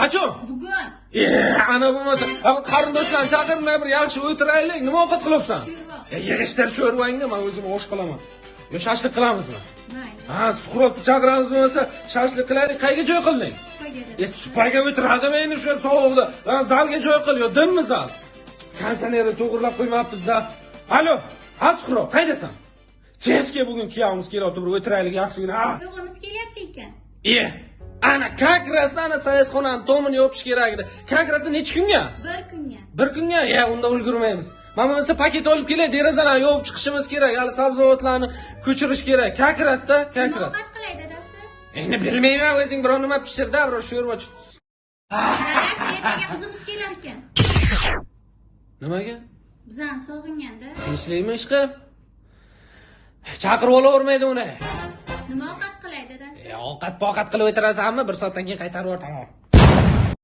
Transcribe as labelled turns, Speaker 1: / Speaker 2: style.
Speaker 1: Qachon?
Speaker 2: Bugun.
Speaker 1: Ana bo'lmasa, qarindoshlarni chaqirmay bir yaxshi o'tiraylik. Nima ovqat qilyapsan?
Speaker 2: Sho'rva.
Speaker 1: Yig'ishtir sho'rvangni, men o'zim osh qilaman. Yo shashlik qilamizmi?
Speaker 2: Mayli.
Speaker 1: Ha, suhratni chaqiramiz bo'lmasa, shashlik qilaylik. Qayga joy qilding?
Speaker 2: Spagetti.
Speaker 1: Supaga o'tiradimi endi shu sovuqda? Zalga joy qil, yo dimmi zal? Konserni to'g'rilab qo'ymabmiz-da. Alo, Asxro, qaydasan? Tezga bugun kiyamiz kelyapti, bir o'tiraylik yaxshigina.
Speaker 2: O'g'limiz kelyapti ekan.
Speaker 1: Ana kakrasdan sayozxonani tomini yopish kerak edi. Kakrasdan necha kunga?
Speaker 2: Bir kunga.
Speaker 1: Bir kunga? Unda ulgurmaymiz. Mana bo'lsa paket olib kelay, derazalarni yopib chiqishimiz kerak. Hali sabzavotlarni ko'chirish kerak. Kakrasda, kakras.
Speaker 2: Ovqat qilay dadasi.
Speaker 1: Endi bilmayman, o'zing biror nima pishirda, biror sho'rva.
Speaker 2: Dadasi ertaga qizimiz kelar ekan.
Speaker 1: Nimaga?
Speaker 2: Bizani sog'inganda.
Speaker 1: Tinchlikmi ishqib? Chaqirib olavermaydi uni.
Speaker 2: Nima ovqat qilay dadasi?
Speaker 1: Ovqat qilib o'tirasanmi? Bir soatdan keyin qaytarib yuboraman.